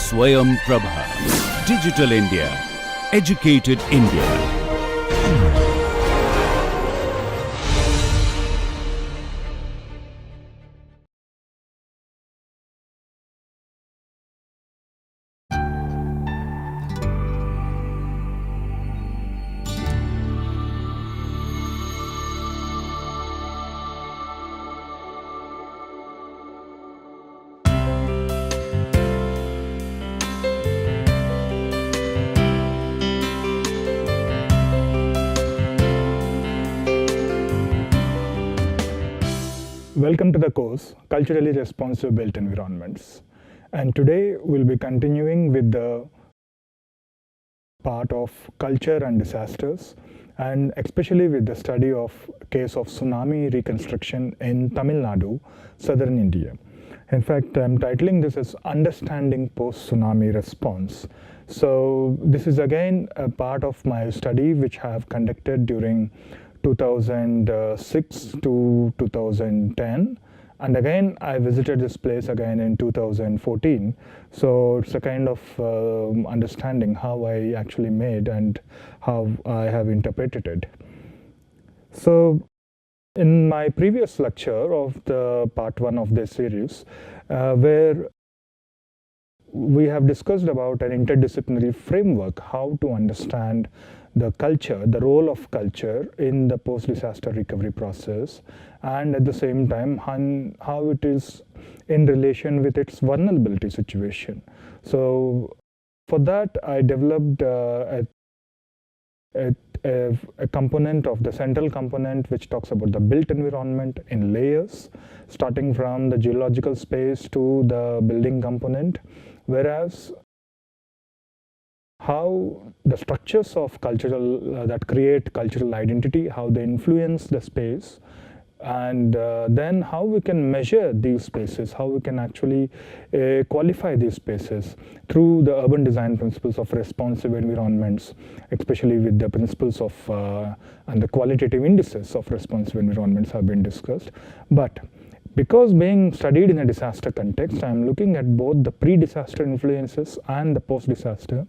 Swayam Prabha. Digital India. Educated India. Welcome to the course Culturally Responsive Built Environments, and today we'll be continuing with the part of culture and disasters, and especially with the study of case of tsunami reconstruction in Tamil Nadu, southern India. In fact, I'm titling this as Understanding Post-Tsunami Response. So this is again a part of my study which I have conducted during 2006 to 2010, and again I visited this place again in 2014. So it's a kind of understanding how I actually made and how I have interpreted it. So in my previous lecture of the part 1 of this series, where we have discussed about an interdisciplinary framework, how to understand the culture, the role of culture in the post-disaster recovery process, and at the same time how it is in relation with its vulnerability situation. So for that I developed a component of the central component which talks about the built environment in layers, starting from the geological space to the building component, whereas how the structures of cultural that create cultural identity, how they influence the space, and then how we can measure these spaces, how we can actually qualify these spaces through the urban design principles of responsive environments, especially with the principles of and the qualitative indices of responsive environments have been discussed. But because being studied in a disaster context, I am looking at both the pre-disaster influences and the post-disaster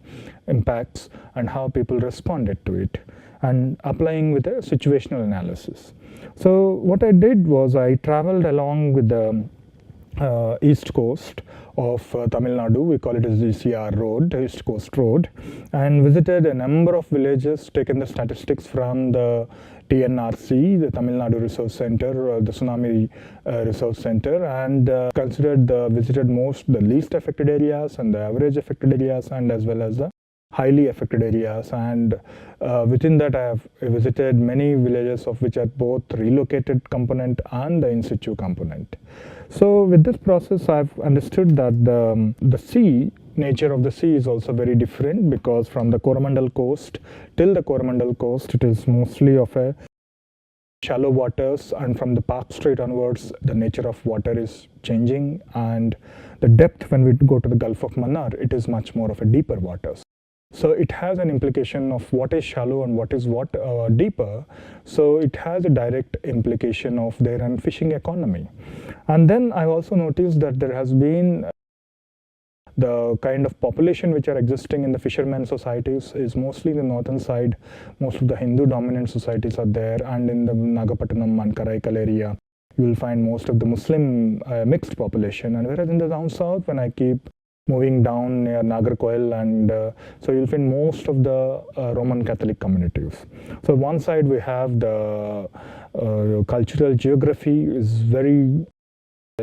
impacts and how people responded to it, and applying with a situational analysis. So what I did was I traveled along with the east coast of Tamil Nadu. We call it as the ECR road, East Coast Road, and visited a number of villages, taken the statistics from the TNRC, the Tamil Nadu Resource Center, the Tsunami Resource Center, and visited the least affected areas and the average affected areas, and as well as the highly affected areas. And within that I have visited many villages of which are both relocated component and the in situ component. So with this process I've understood that the sea, nature of the sea is also very different, because from the Coromandel coast till the Coromandel coast it is mostly of a shallow waters, and from the Park Strait onwards the nature of water is changing, and the depth when we go to the Gulf of Mannar, it is much more of a deeper waters. So it has an implication of what is shallow and what is deeper. So it has a direct implication of their fishing economy. And then I also noticed that there has been the kind of population which are existing in the fishermen societies is mostly in the northern side. Most of the Hindu dominant societies are there, and in the Nagapattinam and Karaikal area you will find most of the Muslim mixed population. And whereas in the down south, when I keep moving down near Nagarkoil, and so you'll find most of the Roman Catholic communities. So one side we have the cultural geography is very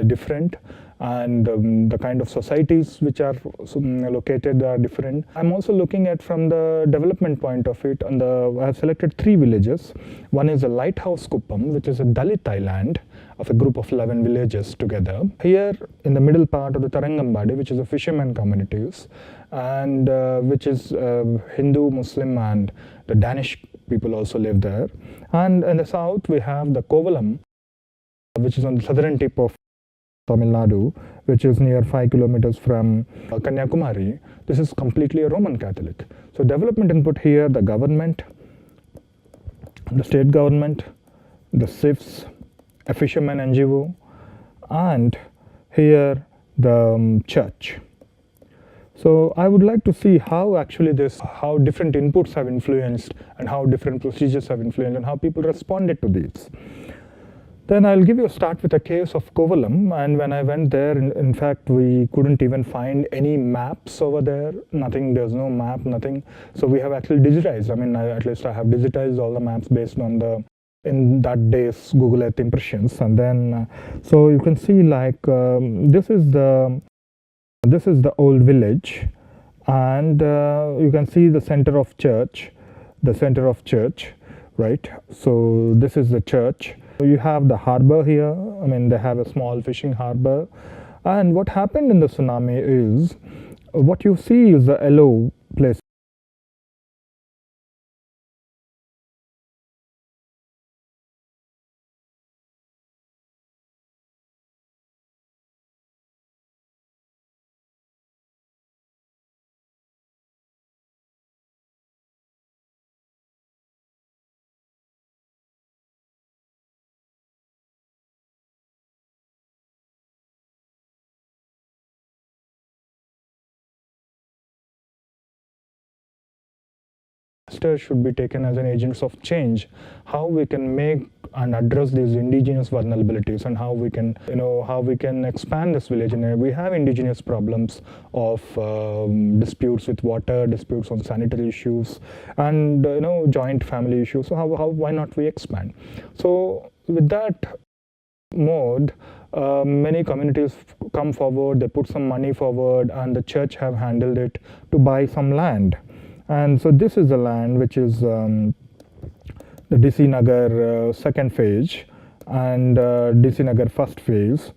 different, and the kind of societies which are located are different. I'm also looking at from the development point of it, and I have selected 3 villages. One is a Lighthouse Kuppam, which is a Dalit island of a group of 11 villages together. Here in the middle part of the Tarangambadi, which is a fishermen communities, and which is Hindu, Muslim, and the Danish people also live there. And in the south we have the Kovalam, which is on the southern tip of Tamil Nadu, which is near 5 kilometers from Kanyakumari. This is completely a Roman Catholic. So development input here, the government, the state government, the CIFs, a fisherman NGO, and here the church. So I would like to see how actually how different inputs have influenced and how different procedures have influenced and how people responded to these. Then I'll give you a start with a case of Kovalam, and when I went there, in fact, we couldn't even find any maps over there, nothing, there's no map, nothing. So we have actually digitized, I mean, at least I have digitized all the maps based on in that day's Google Earth impressions. And then, so you can see like, this is the old village, and you can see the center of church, right? So this is the church. You have the harbor here. I mean, they have a small fishing harbor. And what happened in the tsunami is, what you see is the yellow place. Should be taken as an agents of change, how we can make and address these indigenous vulnerabilities, and how we can, how we can expand this village. And we have indigenous problems of disputes with water, disputes on sanitary issues, and joint family issues. So why not we expand? So with that mode, many communities come forward, they put some money forward, and the church have handled it to buy some land. And so this is the land which is the DC Nagar second phase and DC Nagar first phase.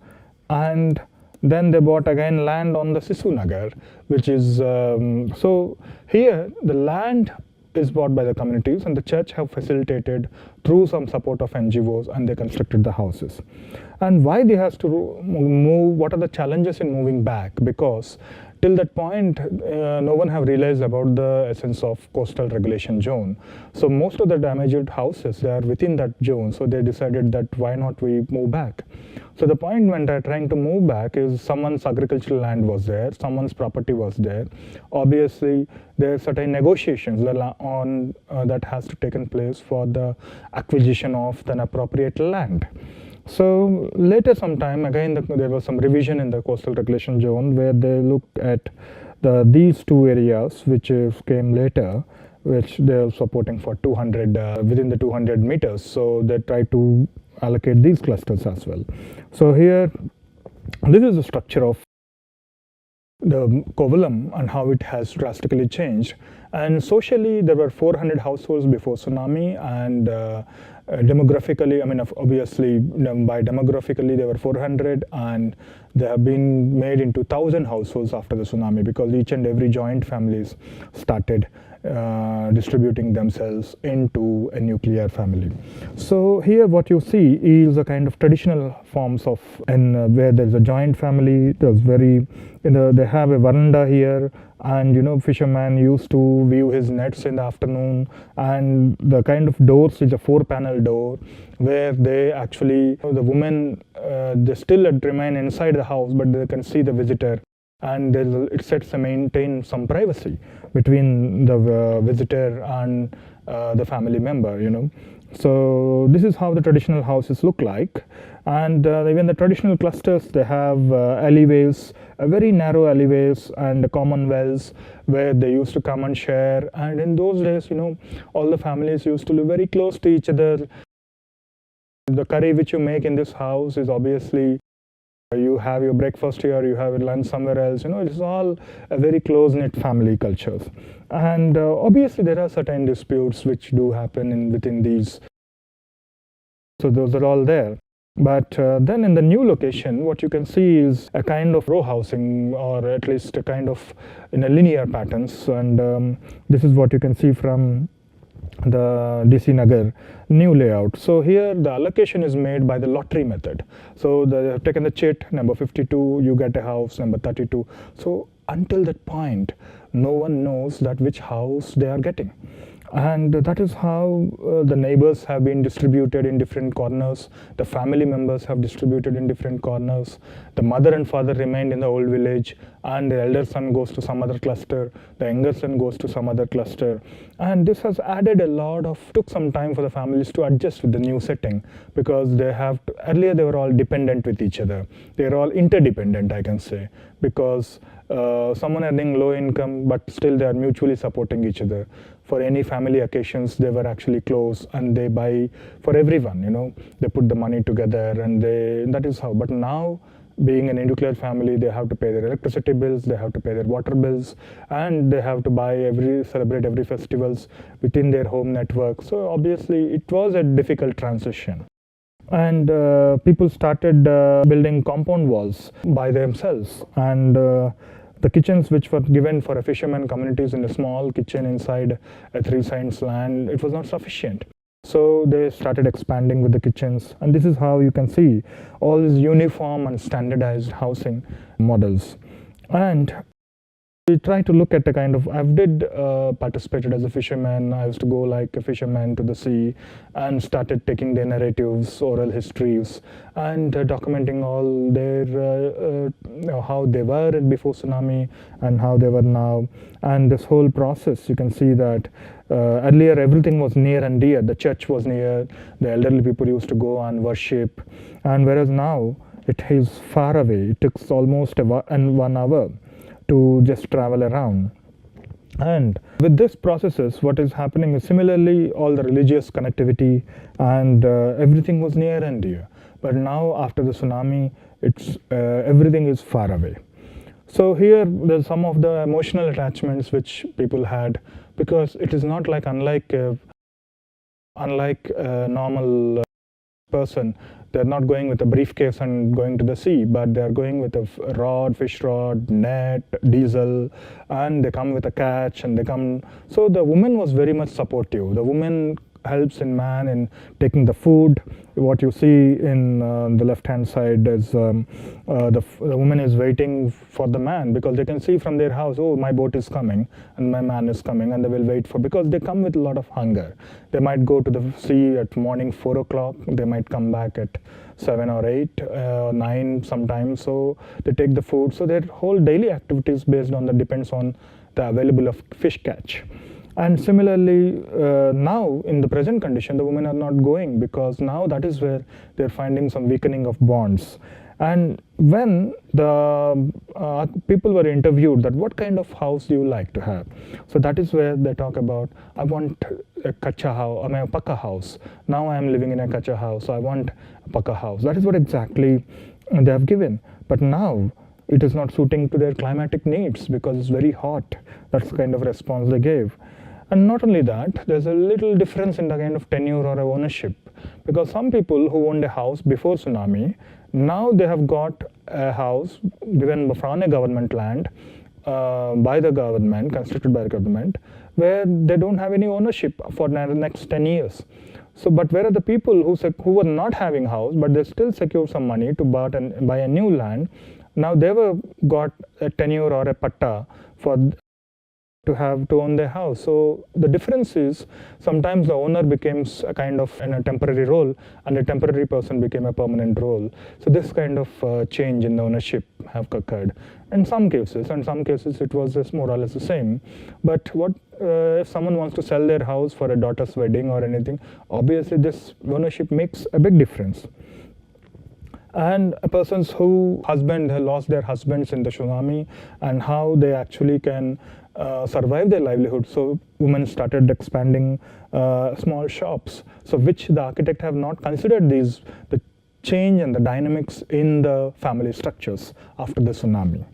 And then they bought again land on the Sisu Nagar, which is, so here the land is bought by the communities, and the church have facilitated through some support of NGOs, and they constructed the houses. And why they has to move, what are the challenges in moving back? Because till that point, no one have realized about the essence of coastal regulation zone. So most of the damaged houses, they are within that zone. So they decided that why not we move back? So the point when they're trying to move back is someone's agricultural land was there, someone's property was there. Obviously, there are certain negotiations that has to taken place for the acquisition of an appropriate land. So later sometime, again, there was some revision in the coastal regulation zone where they look at these two areas which came later, which they are supporting for 200, within the 200 meters. So they try to allocate these clusters as well. So here, this is the structure of the Kovalam and how it has drastically changed. And socially, there were 400 households before tsunami, and demographically, I mean, obviously, by demographically, there were 400, and they have been made into 1,000 households after the tsunami, because each and every joint families started distributing themselves into a nuclear family. So here what you see is a kind of traditional forms of, and where there's a joint family, there's very, they have a veranda here, and fisherman used to view his nets in the afternoon, and the kind of doors is a 4-panel door where they actually, the women, they still remain inside the house, but they can see the visitor, and it sets to maintain some privacy between the visitor and the family member, So this is how the traditional houses look like. And even the traditional clusters, they have alleyways, very narrow alleyways and common wells where they used to come and share. And in those days, all the families used to live very close to each other. The curry which you make in this house is obviously, you have your breakfast here, you have your lunch somewhere else. It's all a very close-knit family cultures. And obviously there are certain disputes which do happen within these. So those are all there. But then in the new location, what you can see is a kind of row housing, or at least a kind of in a linear patterns. And this is what you can see from the DC Nagar new layout. So here the allocation is made by the lottery method. So they have taken the chit, number 52, you get a house, number 32. So until that point, no one knows that which house they are getting. And that is how the neighbors have been distributed in different corners, the family members have distributed in different corners, the mother and father remained in the old village, and the elder son goes to some other cluster, the younger son goes to some other cluster. And this has added a lot of, took some time for the families to adjust with the new setting, because they have to, earlier they were all dependent with each other, they are all interdependent, I can say, because someone earning low income, but still they are mutually supporting each other. For any family occasions, they were actually close, and they buy for everyone, you know, they put the money together, and that is how. But now, being a nuclear family, they have to pay their electricity bills, they have to pay their water bills, and they have to celebrate every festivals within their home network. So obviously it was a difficult transition. And people started building compound walls by themselves, and the kitchens which were given for a fisherman communities in a small kitchen inside a 3 cents land, it was not sufficient. So they started expanding with the kitchens, and this is how you can see all these uniform and standardized housing models. And we try to look at a kind of, I've participated as a fisherman. I used to go like a fisherman to the sea and started taking their narratives, oral histories, and documenting all their, how they were before tsunami and how they were now. And this whole process, you can see that earlier everything was near and dear. The church was near, the elderly people used to go and worship. And whereas now it is far away. It takes almost 1 hour to just travel around. And with this processes, what is happening is similarly all the religious connectivity and everything was near and dear. But now after the tsunami, it's everything is far away. So here there's some of the emotional attachments which people had, because it is not like unlike a normal person. They're not going with a briefcase and going to the sea, but they're going with a rod, fish rod, net, diesel, and they come with a catch, and they come. So the woman was very much supportive. The woman helps in man in taking the food. What you see in the left hand side is the woman is waiting for the man, because they can see from their house, oh, my boat is coming and my man is coming, and they will wait for, because they come with a lot of hunger. They might go to the sea at morning 4 o'clock, they might come back at 7 or 8 or 9 sometimes. So they take the food. So their whole daily activities based on depends on the available of fish catch. And similarly, now in the present condition, the women are not going, because now that is where they're finding some weakening of bonds. And when the people were interviewed that what kind of house do you like to have? So that is where they talk about, I want a kacha house, I mean a pakka house. Now I am living in a kacha house, so I want a pakka house. That is what exactly they have given. But now it is not suiting to their climatic needs because it's very hot. That's the kind of response they gave. And not only that, there's a little difference in the kind of tenure or ownership, because some people who owned a house before tsunami, now they have got a house given from a government land by the government, constructed by the government, where they don't have any ownership for the next 10 years. So, but where are the people who were not having house, but they still secured some money to buy a new land? Now they have got a tenure or a patta for to own their house. So the difference is sometimes the owner becomes a kind of in a temporary role, and a temporary person became a permanent role. So this kind of change in the ownership have occurred in some cases. In some cases it was just more or less the same. But what if someone wants to sell their house for a daughter's wedding or anything, obviously this ownership makes a big difference. And a person's husband have lost their husbands in the tsunami, and how they actually can survive their livelihood. So women started expanding small shops, so which the architect have not considered the change and the dynamics in the family structures after the tsunami.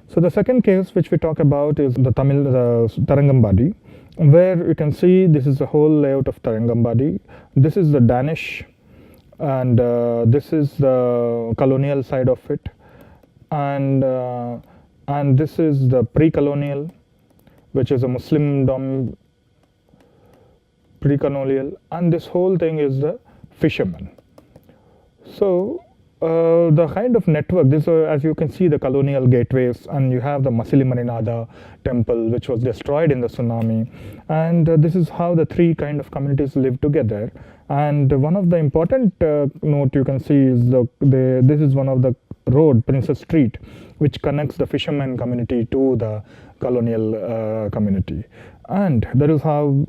So the second case which we talk about is the Tarangambadi, where you can see this is the whole layout of Tarangambadi. This is the Danish, and this is the colonial side of it, and this is the pre-colonial, which is a Muslim pre-colonial, and this whole thing is the fishermen. So the kind of network, this as you can see the colonial gateways, and you have the Masilimarinada temple which was destroyed in the tsunami, and this is how the three kind of communities live together. And one of the important note you can see is this is one of the road, Princess Street, which connects the fishermen community to the colonial community. And that is how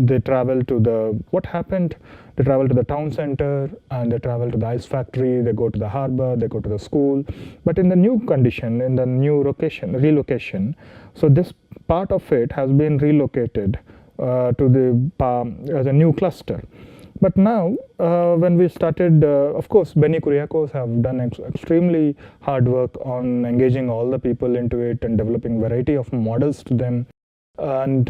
they travel to what happened. They travel to the town center, and they travel to the ice factory, they go to the harbor, they go to the school. But in the new condition, in the new relocation, so this part of it has been relocated to as a new cluster. But now, when we started, of course, Benny Kuriakos have done extremely hard work on engaging all the people into it and developing variety of models to them. And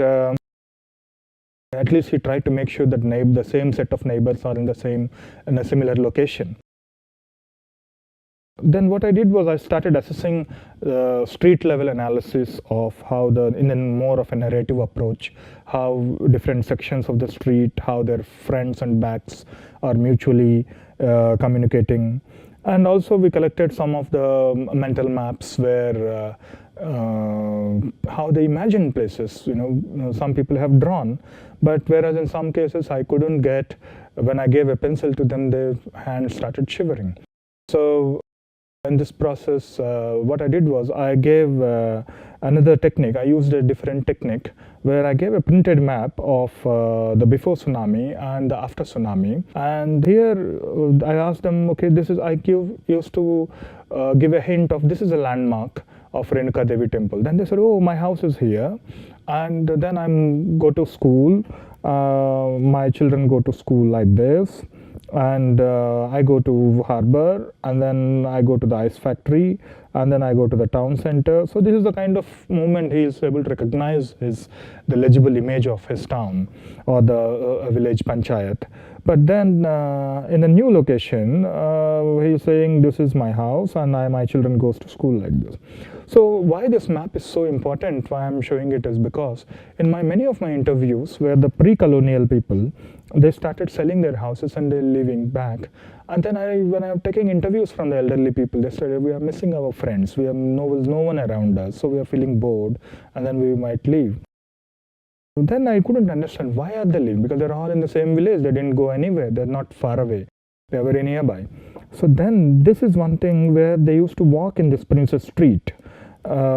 at least he tried to make sure that the same set of neighbors are in a similar location. Then what I did was I started assessing street level analysis of how in more of a narrative approach, how different sections of the street, how their fronts and backs are mutually communicating. And also we collected some of the mental maps where how they imagine places, some people have drawn, but whereas in some cases I couldn't get, when I gave a pencil to them, their hands started shivering. So in this process, what I did was I gave another technique. I used a different technique where I gave a printed map of the before tsunami and the after tsunami. And here I asked them, okay, used to give a hint of this is a landmark of Renuka Devi temple. Then they said, oh, my house is here. And then I go to school. My children go to school like this. And I go to harbor, and then I go to the ice factory, and then I go to the town center. So this is the kind of moment he is able to recognize the legible image of his town or the village panchayat. But then in a new location, he is saying this is my house and my children goes to school like this. So why this map is so important, why I'm showing it, is because in many of my interviews where the pre-colonial people, they started selling their houses and they're leaving back. And then when I'm taking interviews from the elderly people, they said, we are missing our friends, we have no one around us, so we are feeling bored, and then we might leave. Then I couldn't understand why are they leaving, because they're all in the same village, they didn't go anywhere, they're not far away, they were very nearby. So then this is one thing where they used to walk in this Princess Street,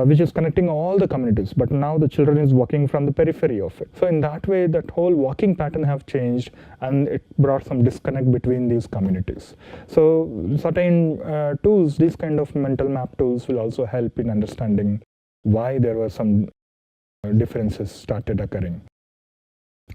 which is connecting all the communities, but now the children is walking from the periphery of it. So in that way, that whole walking pattern have changed, and it brought some disconnect between these communities. So certain tools, these kind of mental map tools, will also help in understanding why there were some differences started occurring.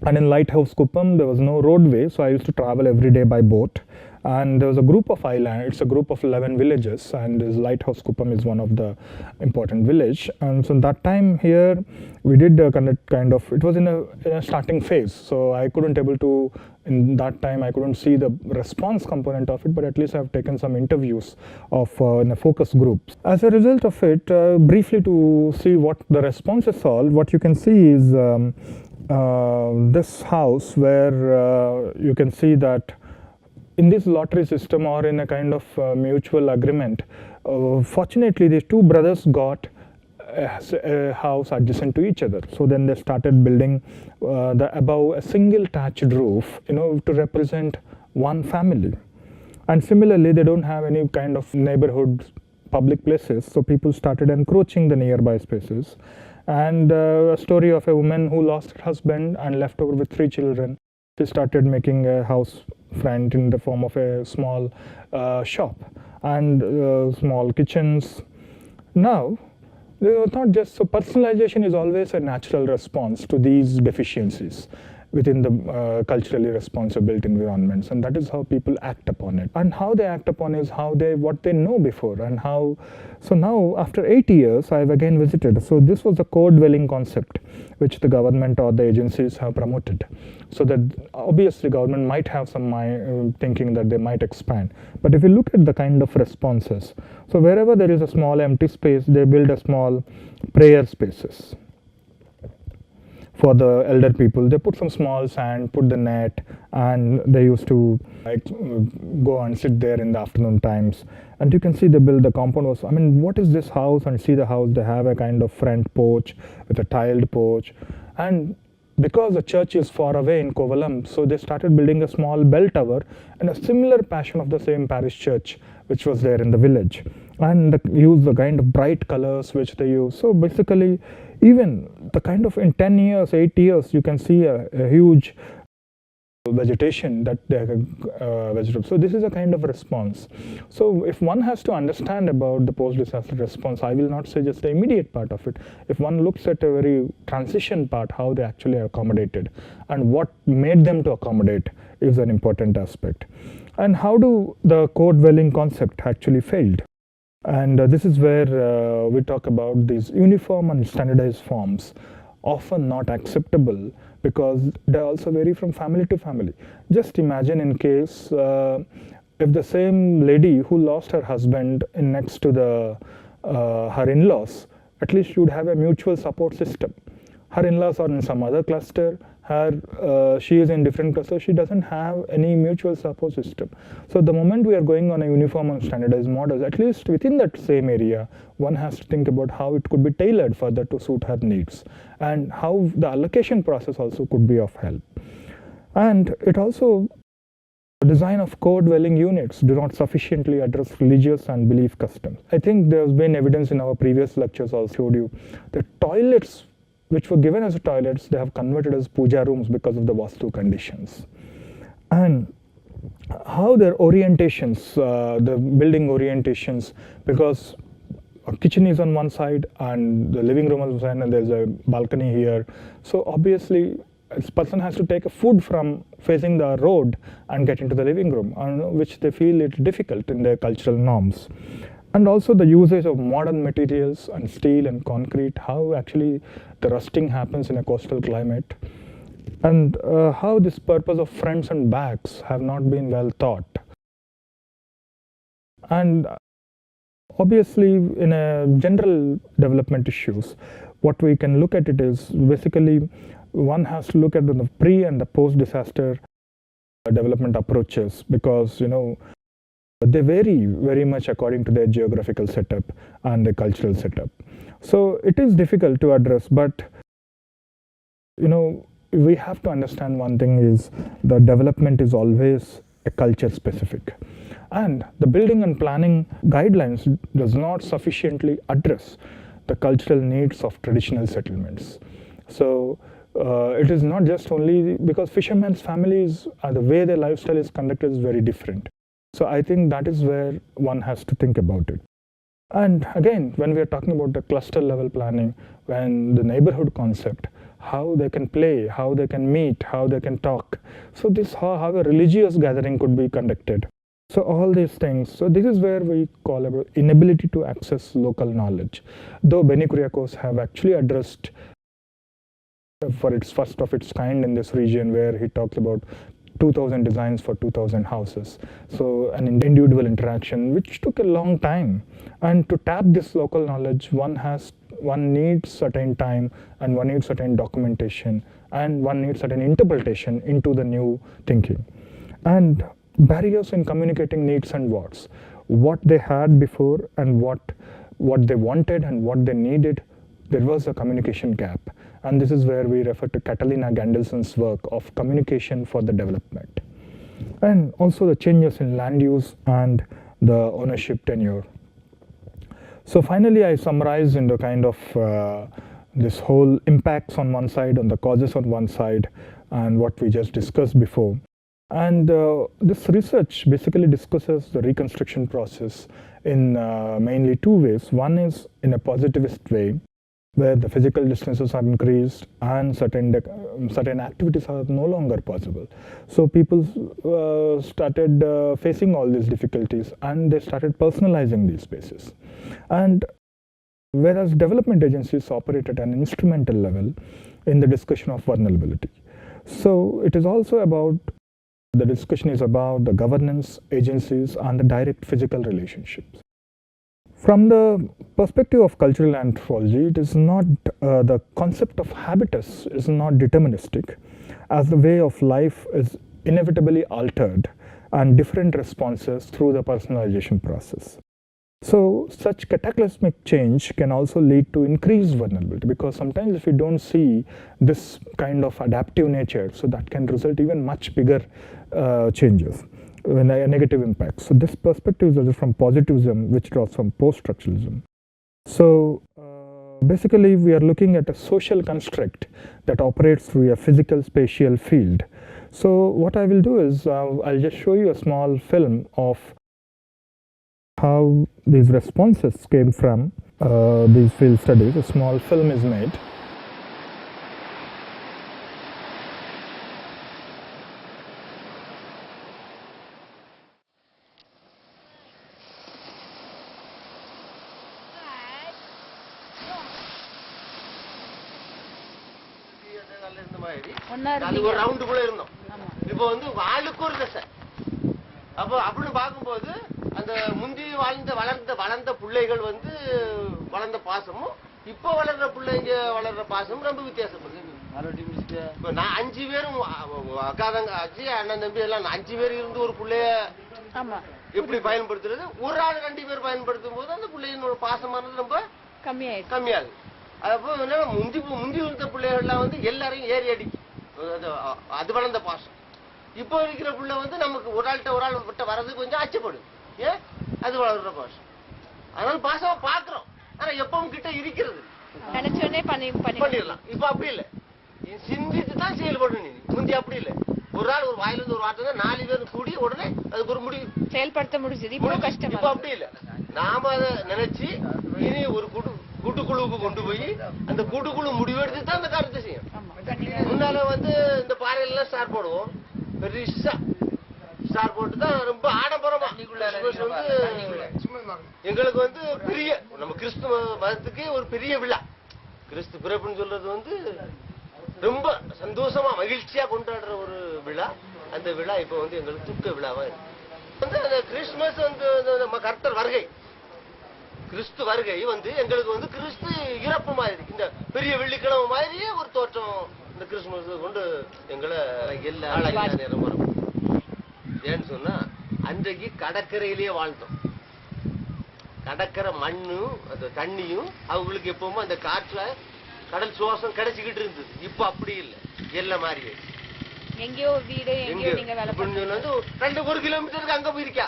And in Lighthouse Kuppam, there was no roadway, so I used to travel every day by boat. And there was a group of islands, it's a group of 11 villages, and this Lighthouse Kuppam is one of the important village. And so that time here, we did kind of, it was in a starting phase, so I couldn't able to, in that time, I couldn't see the response component of it, but at least I've taken some interviews of in a focus group. As a result of it, briefly to see what the responses are, what you can see is this house where you can see that in this lottery system or in a kind of mutual agreement, fortunately these two brothers got a house adjacent to each other. So then they started building above a single thatched roof, to represent one family. And similarly, they don't have any kind of neighborhood public places, so people started encroaching the nearby spaces. And a story of a woman who lost her husband and left over with 3 children. She started making a house front in the form of a small shop and small kitchens. Now, not just so, personalization is always a natural response to these deficiencies within the culturally responsive built environments, and that is how people act upon it. And how they act upon is what they know before, and how. So now, after 8 years, I've again visited. So this was the co-dwelling concept which the government or the agencies have promoted. So that obviously government might have some thinking that they might expand. But if you look at the kind of responses, so wherever there is a small empty space, they build a small prayer spaces. for the elder people. They put some small sand, put the net, and they used to go and sit there in the afternoon times. And you can see they build the compound was, I mean, what is this house? And see the house, they have a kind of front porch with a tiled porch. And because the church is far away in Kovalam, so they started building a small bell tower and a similar passion of the same parish church which was there in the village, and use the kind of bright colors which they use. So basically, even the kind of in 10 years, 8 years, you can see a huge vegetation that they have vegetables. So this is a kind of response. So if one has to understand about the post-disaster response, I will not say just the immediate part of it. If one looks at a very transition part, how they actually accommodated and what made them to accommodate is an important aspect. And how do the co-dwelling concept actually failed? And this is where we talk about these uniform and standardized forms, often not acceptable because they also vary from family to family. Just imagine in case if the same lady who lost her husband in next to the her in-laws, at least she would have a mutual support system. Her in-laws are in some other cluster, she is in different cluster, she doesn't have any mutual support system. So the moment we are going on a uniform and standardized models, at least within that same area, one has to think about how it could be tailored further to suit her needs, and how the allocation process also could be of help. And it also, the design of co-dwelling units do not sufficiently address religious and belief customs. I think there's been evidence in our previous lectures also showed you that toilets which were given as toilets, they have converted as puja rooms because of the vastu conditions. And how their orientations, the building orientations, because a kitchen is on one side and the living room on the side and there's a balcony here. So obviously, this person has to take a food from facing the road and get into the living room, which they feel it's difficult in their cultural norms. And also the usage of modern materials and steel and concrete, how actually the rusting happens in a coastal climate, and how this purpose of fronts and backs have not been well thought. And obviously in a general development issues, what we can look at it is basically one has to look at the pre and the post-disaster development approaches, because they vary very much according to their geographical setup and the cultural setup. So it is difficult to address, but we have to understand one thing is the development is always a culture specific, and the building and planning guidelines does not sufficiently address the cultural needs of traditional settlements. So it is not just only because fishermen's families, the way their lifestyle is conducted is very different. So I think that is where one has to think about it. And again, when we are talking about the cluster level planning, when the neighborhood concept, how they can play, how they can meet, how they can talk. So this how a religious gathering could be conducted. So all these things. So this is where we call about inability to access local knowledge. Though Benny Kuriakose have actually addressed for its first of its kind in this region, where he talks about 2,000 designs for 2,000 houses. So an individual interaction, which took a long time. And to tap this local knowledge, one needs certain time, and one needs certain documentation, and one needs certain interpretation into the new thinking. And barriers in communicating needs and wants, what they had before and what they wanted and what they needed, there was a communication gap. And this is where we refer to Catalina Gandelson's work of communication for the development. And also the changes in land use and the ownership tenure. So finally, I summarize in the kind of this whole impacts on one side, on the causes on one side, and what we just discussed before. And this research basically discusses the reconstruction process in mainly two ways. One is in a positivist way, where the physical distances are increased and certain activities are no longer possible. So people started facing all these difficulties, and they started personalizing these spaces. And whereas development agencies operate at an instrumental level in the discussion of vulnerability. So it is also about, the discussion is about the governance, agencies, and the direct physical relationships. From the perspective of cultural anthropology, it is not the concept of habitus is not deterministic, as the way of life is inevitably altered and different responses through the personalization process. So such cataclysmic change can also lead to increased vulnerability, because sometimes if we don't see this kind of adaptive nature, so that can result even much bigger changes, negative impacts. So this perspective is from positivism, which draws from post-structuralism. So basically we are looking at a social construct that operates through a physical spatial field. So what I will do is I'll just show you a small film of how these responses came from these field studies. A small film is made. அது ஒரு ரவுண்டுக்குள்ள இருந்தோம். இப்போ வந்து வாளுக்கு ஒரு தசை. அப்போ அப்படின்னு பார்க்கும்போது அந்த முந்தி வளர்ந்த பிள்ளைகள் வந்து வளர்ந்த பாசமும் இப்போ வளர்ற பிள்ளைங்க வளர்ற பாசமும் ரொம்ப வித்தியாசப்படுது. இப்போ நான் 5 பேரும் அக்கா தங்கச்சி அண்ணன் தம்பி எல்லாம் 5 பேர் இருந்து ஒரு பிள்ளைய எப்படி பயன்படுத்துறது, ஒரு ஆள் 2 பேர் பயன்படுத்தும் போது அந்த பிள்ளைங்களோட பாசமானது ரொம்ப கம்மியாகுது. அப்போ முந்தி இருந்த பிள்ளைகள்லாம் வந்து எல்லாரையும் ஏறி அடிக்கும், அது வளர்ந்த பாசம். இப்போ இருக்கிற பிள்ளை வந்து நமக்கு ஒரு ஆள் விட்ட வர்றது கொஞ்சம் அச்சப்படும். ஏன்? அது வளர்ற பாசம். அதனால பாசமா பாக்குறோம், ஆனா எப்பவும் கிட்ட இருக்கிறது பண்ணிடலாம். இப்ப அப்படி இல்லை, சிந்தித்து தான் செயல்படணும். நீ முந்தி அப்படி இல்லை, ஒரு ஆள் ஒரு வாயிலிருந்து ஒரு வார்த்தை 4 பேர் கூடி உடனே அதுக்கு ஒரு முடிவு செயல்படுத்த முடிஞ்சது. இப்ப அப்படி இல்லை, நாம அதை நினைச்சு இனி ஒரு கூட்டுக்குழுவுக்கு கொண்டு போய் அந்த கூட்டுக்குழு முடிவெடுத்து தான் அந்த காரியத்தை செய்யும். முன்னால வந்து இந்த பாறையில ஸ்டார் போடுவோம், பெருசா ஸ்டார் போட்டு தான் ரொம்ப ஆடம்பரமா எங்களுக்கு வந்து பெரிய நம்ம கிறிஸ்துவ மதத்துக்கு ஒரு பெரிய விழா. கிறிஸ்து பிறப்புன்னு சொல்றது வந்து ரொம்ப சந்தோஷமா மகிழ்ச்சியா கொண்டாடுற ஒரு விழா. அந்த விழா இப்ப வந்து எங்களுக்கு துக்க விழாவா இருக்கு. வந்து அந்த கிறிஸ்துமஸ் வந்து நம்ம கர்த்தர் வருகை, கிறிஸ்து வருகை வந்து எங்களுக்கு வந்து கிறிஸ்து இறப்பு மாதிரி, இந்த பெரிய வெள்ளிக்கிழமை மாதிரியே ஒரு தோற்றம் இந்த கிறிஸ்துமஸ் கொண்டு எங்களை எல்லா நேரம் வரும். ஏன்னு சொன்னா அன்றைக்கு கடற்கரையிலேயே வாழ்ந்தோம். கடற்கரை மண்ணும் அந்த தண்ணியும் அவங்களுக்கு எப்பவுமே அந்த காற்றுல கடல் சுவாசம் கிடைச்சிக்கிட்டு இருந்தது. இப்ப அப்படி இல்லை, எல்லாம் மாறி எங்கேயோ வீடு வந்து 1 கிலோமீட்டருக்கு அங்க போயிருக்கா.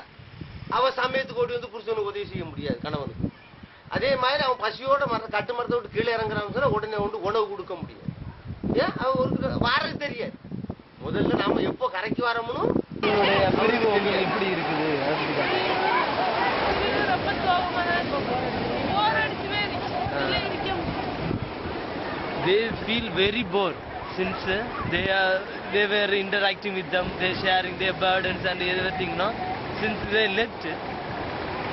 அவ சமயத்துக்கு ஓடி வந்து புருஷனுக்கு உதவி செய்ய முடியாது கணவனுக்கு. அதே மாதிரி அவன் பசியோட கட்டு மரத்தை விட்டு கீழே இறங்குறான்னு சொன்னா உடனே வந்து உணவு கொடுக்க முடியாது. ஏன்? அவன் ஒரு வாரது தெரியாது. முதல்ல நாம எப்போ கரைக்கு வரமுன்னு இப்படி இருக்குது. They feel very bored since they were interacting with them, they sharing their burdens and everything. No, since they left,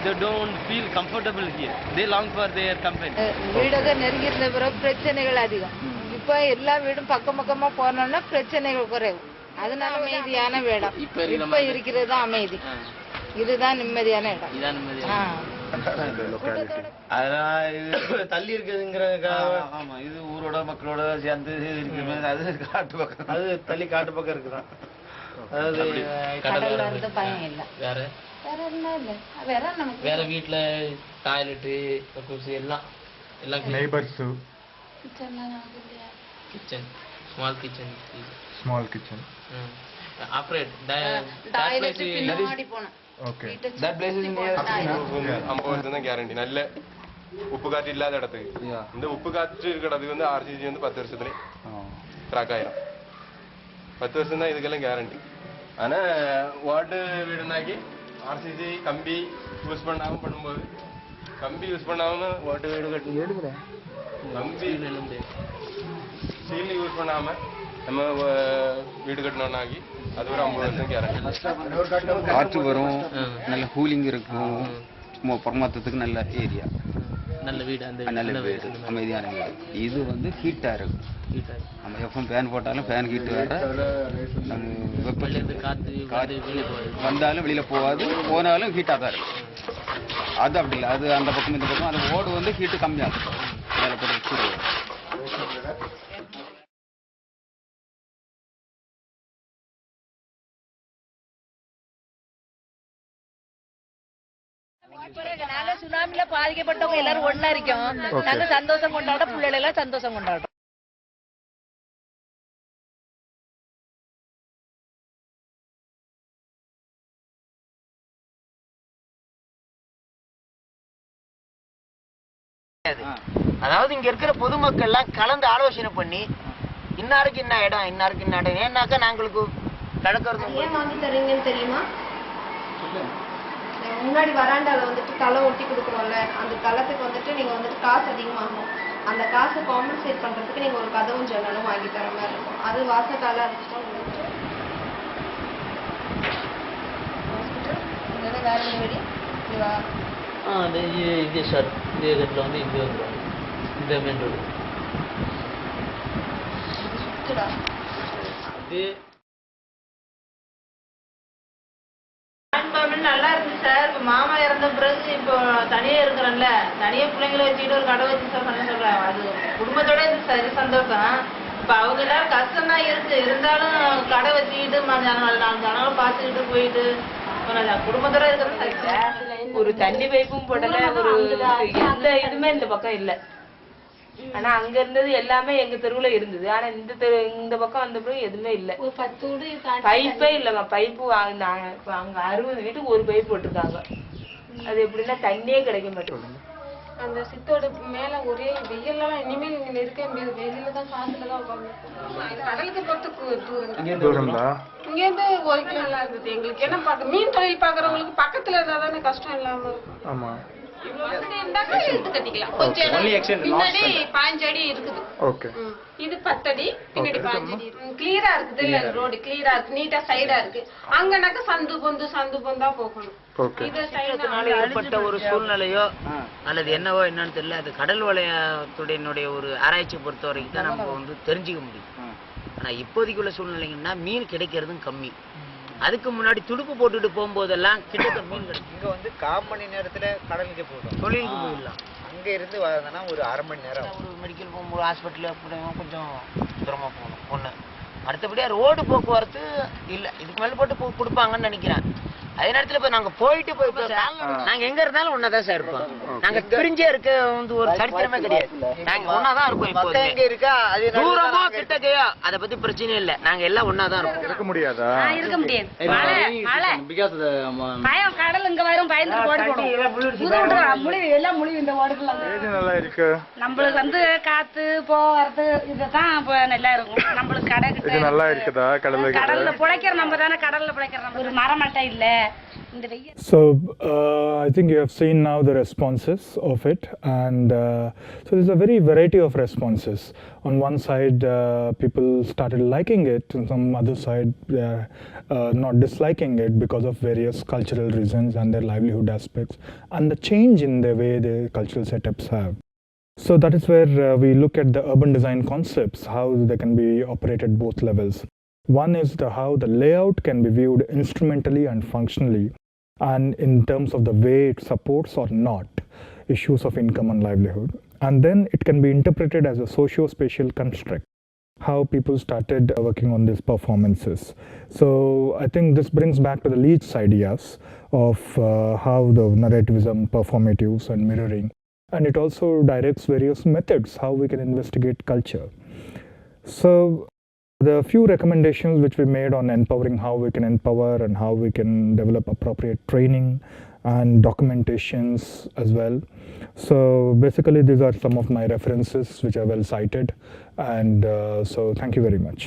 they don't feel comfortable here. They long for their company. வீடக நெருங்கியிருந்த பிறகு பிரச்சனைகள் அதிகம். இப்போ எல்லா வீடும் பக்கமா போனோம்னா பிரச்சனைகள் குறைவு. அதனால அமைதியான இடம் இப்ப இருக்கிறது தான் அமைதி. இதுதான் நிம்மதியான இடம். தள்ளி இருக்குதுங்கிறதுக்காக ஆமா, இது ஊரோட மக்களோட சேர்ந்து இருக்கிற அது காட்டு பக்கம், அது தள்ளி காட்டு பக்கம் இருக்குதான். அதாவது கடல்ல இருந்து பயம் இல்ல. வேற வீட்டுல டாய்லெட்டு எல்லாம் neighbours, kitchen, small kitchen operate that place is okay, that place is near 50% guarantee. நல்ல உப்பு காற்று இல்லாத இடத்துக்கு. இந்த உப்பு காற்று இருக்கிற இடத்துக்கு வந்து RCC வந்து 10 வருஷத்துல கிராக் ஆயிரும். 10 வருஷம் தான் இதுக்கெல்லாம் கேரண்டி. ஆனா வாட்டு வீடுனாக்கி RCC கம்பி யூஸ் பண்ணாம பண்ணும்போது, கம்பி யூஸ் பண்ணாம வாட்டு வீடு கட்டணும். கம்பி ஸ்டீல் யூஸ் பண்ணாம நம்ம வீடு கட்டணும்னாக்கி அது ஒரு 50 வருஷம் கேரண்டி. காற்று வரும், நல்ல கூலிங் இருக்கும், பரமாத்தத்துக்கு நல்ல ஏரியா, நல்ல வீடு, அந்த நல்ல வீடு, அமைதியான வீடு. இது வந்து ஹீட்டா இருக்கும். நம்ம எப்பவும் ஃபேன் போட்டாலும் ஃபேன் ஹீட் வேற, நம்ம வெப்பம் காற்று வந்தாலும் வெளியில போகாது, போனாலும் ஹீட்டா தான் இருக்கும். அது அப்படி இல்லை, அது அந்த பக்கம் இந்த பக்கம் அந்த ஓடு வந்து ஹீட்டு கம்மியாகும். அதில் போட்டு வச்சு நாங்க சுனாமில பாதிக்கப்பட்டவங்க எல்லாரும் ஒண்ணா இருக்கோம். நாங்க சந்தோஷம் கொண்டாட, பிள்ளைகள் எல்லாம் சந்தோஷம் கொண்டாடுறோம். அதாவது இங்க இருக்கிற பொதுமக்கள் எல்லாம் கலந்து ஆலோசனை பண்ணி இன்னாருக்கு என்ன இடம், இன்னாருக்கு என்ன இடம், ஏன்னாக்கா நாங்களுக்கு கடற்கரை ஏன் வாங்கி தரீங்கன்னு தெரியுமா? முன்னாடி வராண்டால வந்துட்டு தலை ஒட்டி கொடுக்குறோம்ல, அந்த தளத்துக்கு வந்துட்டு நீங்க வந்துட்டு காசு அதிகமாகும். அந்த காசை காம்பன்சேட் பண்றதுக்கு நீங்க ஒரு கதவும் ஜன்னலும் வாங்கி தர மாதிரி இருக்கும். அது வாசக்கால வேற வெடி இது சார் இந்த இடத்துல வந்து இங்கே வந்துடும், இந்த மெயின் ரோடு இது நல்லா இருக்கு சார். இப்போ மாமா இறந்த பிறகு இப்போ தனியா இருக்கிறேன்ல, தனியா பிள்ளைங்களை வச்சுக்கிட்டு ஒரு கடை வச்சு சார் பண்ண சொல்றேன். அது குடும்பத்தோட இது சரி சந்தோஷம். இப்போ அவங்க எல்லாரும் கஷ்டம் தான் இருக்கு, இருந்தாலும் கடை வச்சுக்கிட்டு நாலு ஜனங்களும் பார்த்துக்கிட்டு போயிட்டு குடும்பத்தோட இருக்கிறது சரி சார். ஒரு தண்ணி பைப்பும் போடல, ஒரு எந்த இதுவுமே இந்த பக்கம் இல்ல. ஆனா அங்க இருந்தது எல்லாமே எங்க தெருவுல இருந்தது. ஆனா இந்த பக்கம் வந்த பிறகு எதுவுமே இல்ல, பைப்பே இல்லம்மா. பைப்பு அங்க 60 வீட்டுக்கு ஒரு பைப் போட்டிருக்காங்க. அது எப்படின்னா தண்ணியே கிடைக்க மாட்டேங்குது. அந்த சித்தோட மேல ஒரே வெயில்லாம் இனிமேல் நீங்க இருக்க முடியாது. வெளியில தான் காத்துல தான் உட்காந்து கடலுக்கு பொறுத்து தூரம் தான். இங்க இருந்து 1 கிலோமீட்டர் இருக்குது. எங்களுக்கு என்ன பார்க்க மீன் தொழில் பாக்குறவங்களுக்கு பக்கத்துல இருந்தா தானே கஷ்டம் இல்லாம இருக்கும். ஆமா, கொஞ்சம் பின்னாடி 15 அடி இருக்குது. ஓகே, இது 10 அடி, பின்னாடி 15 அடி. கிளியரா இருக்குது இல்ல, ரோடு கிளியரா இருக்கு, நீட்டா சைடா இருக்கு. அங்கனாக்க சந்து பொந்தா போகணும். இது சைடுனால ஏற்பட்ட ஒரு சூழ்நிலையோ அல்லது என்னவோ என்னன்னு தெரியல. அது கடல் வளையத்துடைய ஒரு ஆராய்ச்சி பொறுத்த வரைக்கும் தான் நம்ம வந்து தெரிஞ்சுக்க முடியும். ஆனா இப்போதைக்கு உள்ள சூழ்நிலைங்கன்னா மீன் கிடைக்கிறதும் கம்மி. அதுக்கு முன்னாடி துடுப்பு போட்டுட்டு போகும்போதெல்லாம் கிட்டத்தட்ட மீன் கிடைக்கும். இங்க வந்து 1/4 மணி நேரத்துல கடலுக்கு போயிடும், தொழிலுக்கு போயிடலாம். அங்க இருந்து வரதுன்னா ஒரு 1/2 மணி நேரம். ஒரு மெடிக்கல் போகும்போது ஹாஸ்பிட்டல் கொஞ்சம் தூரமா போகணும் ஒண்ணு. அடுத்தபடியா ரோடு போக்குவரத்து இல்ல, இதுக்கு மேல போட்டு கொடுப்பாங்கன்னு நினைக்கிறேன். அதே நேரத்துல இப்ப நாங்க போயிட்டு நாங்க எங்க இருந்தாலும் ஒன்னாதான் சார் இருப்போம். நாங்க பிரிஞ்சே இருக்க வந்து ஒரு சரித்திரமே கிடையாது. நாங்க ஒன்னாதான் இருப்போம். இப்போ எங்க இருக்கா அது தூரமோ கிட்டக்கையோ அதை பத்தி பிரச்சனை இல்ல, நாங்க எல்லாம் ஒன்னாதான் இருப்போம். இருக்க முடியாதா? இருக்க முடியாது. பயம் கடல் இங்க வரும், பயந்து ஓடி போடும். முழிவு எல்லாம் முழிவு இந்த ஓடுக்குள்ள. நல்லா இருக்கு. நம்மளுக்கு வந்து காத்து போறது இதுதான் நல்லா இருக்கும். நம்மளுக்கு கடை இது நல்லா இருக்குதா? கடல்ல பிழைக்கிற நம்ம தானே, கடல்ல பிழைக்கிற நம்ம. ஒரு மரமட்டை இல்ல. So I think you have seen now the responses of it, and so there's a very variety of responses. On one side, people started liking it, and some other side they are not disliking it because of various cultural reasons and their livelihood aspects and the change in the way the cultural setups have. So that is where we look at the urban design concepts, how they can be operated both levels. One is how the layout can be viewed instrumentally and functionally, and in terms of the way it supports or not issues of income and livelihood. And then it can be interpreted as a socio-spatial construct, how people started working on these performances. So I think this brings back to the Leach's ideas of how the narrativism, performatives and mirroring, and it also directs various methods how we can investigate culture. So the few recommendations which we made on empowering, how we can empower and how we can develop appropriate training and documentations as well. So basically these are some of my references which are well cited, and so thank you very much.